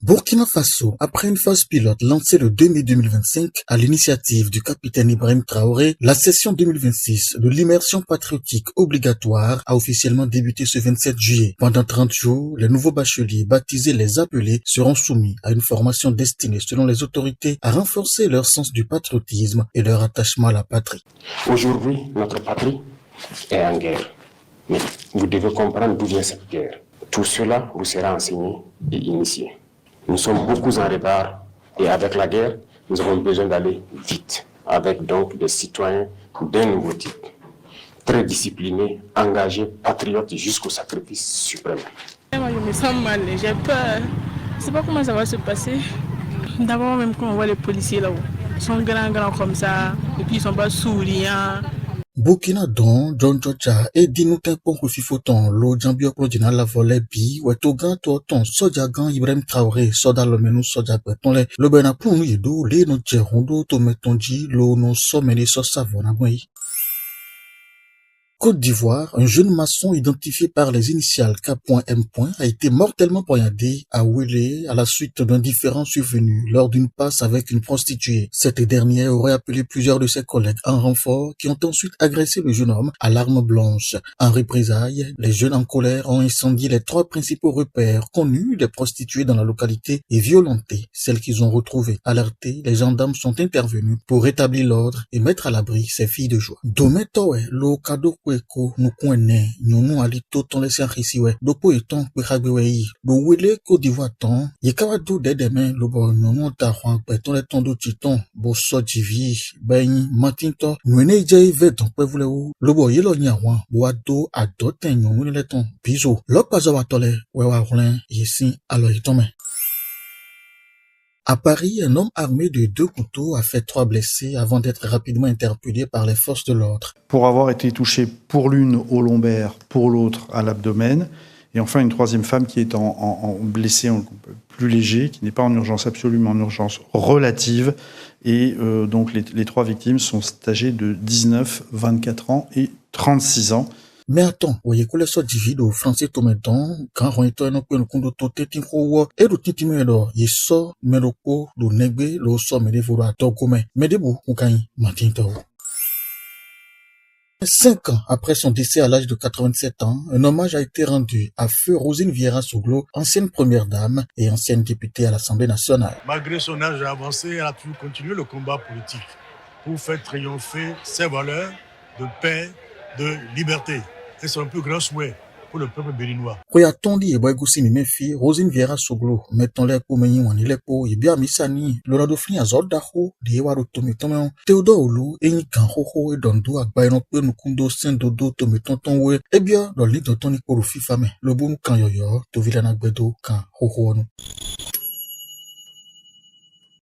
Burkina Faso, après une phase pilote lancée le 2 mai 2025 à l'initiative du capitaine Ibrahim Traoré, la session 2026 de l'immersion patriotique obligatoire a officiellement débuté ce 27 juillet. Pendant 30 jours, les nouveaux bacheliers baptisés les appelés seront soumis à une formation destinée, selon les autorités, à renforcer leur sens du patriotisme et leur attachement à la patrie. Aujourd'hui, notre patrie est en guerre. Mais vous devez comprendre d'où vient cette guerre. Tout cela vous sera enseigné et initié. Nous sommes beaucoup en retard et avec la guerre, nous avons besoin d'aller vite, avec donc des citoyens d'un nouveau type, très disciplinés, engagés, patriotes jusqu'au sacrifice suprême. Moi, je me sens mal, j'ai peur. Je ne sais pas comment ça va se passer. D'abord, même quand on voit les policiers là-haut, ils sont grands comme ça, et puis ils ne sont pas souriants. Burkina don John Georgia et Dinoutin Ponko Fifoton, lo Jambio Progina la volée bi, ou Togan Toton, Soja Gan Ibrahim Traoré, Soda le menu Soja Beton, le Benapou Yedo, les no Djerondo, Tometonji, lo no Somene Sosavona Gui. Côte d'Ivoire, un jeune maçon identifié par les initiales K.M. a été mortellement poignardé à Ouélé à la suite d'un différend survenu lors d'une passe avec une prostituée. Cette dernière aurait appelé plusieurs de ses collègues en renfort qui ont ensuite agressé le jeune homme à l'arme blanche. En représailles, les jeunes en colère ont incendié les 3 principaux repères connus des prostituées dans la localité et violenté celles qu'ils ont retrouvées. Alertés, les gendarmes sont intervenus pour rétablir l'ordre et mettre à l'abri ces filles de joie. Dometowe, lo cadeau Eko nukwene nyonu alito ton lesi anrisiwe dopo eton kwekagbeweyi do wele Côte d'Ivoire ton yekawa do dedeme lobo nyonu ta hwan peton le ton do titon bo so jivi ben matinto nwene je ve ton pevule o lobo yelo nyawan bo ado adoten nyonu le ton bizo lopazo watole wewa hlen yesin alo itome. À Paris, un homme armé de 2 couteaux a fait 3 blessés avant d'être rapidement interpellé par les forces de l'ordre. Pour avoir été touché pour l'une au lombaire, pour l'autre à l'abdomen, et enfin une 3e femme qui est en blessée plus léger, qui n'est pas en urgence absolue, mais en urgence relative. Et donc les 3 victimes sont âgées de 19, 24 ans et 36 ans. Mais attends, voyez que les sortes de français tométon, quand on est un peu le compte de tout tétin quoi, et le tétin mélo, y sort, méloko, le negbe, le sort, mais les voix, t'en commun, mais des bouts, ou quand matin tao. 5 ans après son décès à l'âge de 87 ans, un hommage a été rendu à feu Rosine Vieira Soglo, ancienne première dame et ancienne députée à l'Assemblée nationale. Malgré son âge avancé, elle a toujours continué le combat politique pour faire triompher ses valeurs de paix, de liberté. Et c'est un plus grand souhait pour le peuple béninois. Koyatondi et Boygoussi Mimefi, Rosine Vieira Soglo, mettons les pour meni wani les pour, et bien misani, Lorado Fli Azordaho, de Ewaro Tometon, Théodore Olu, et Nikan Hoho, et Dondo, Akbayon Nukundo, Saint-Dodo, Tometon Tonwe, et bien, dans l'île de Tony Korofi Fame, le bon kan yoyo, to Villanak Bedo, kan Hoho.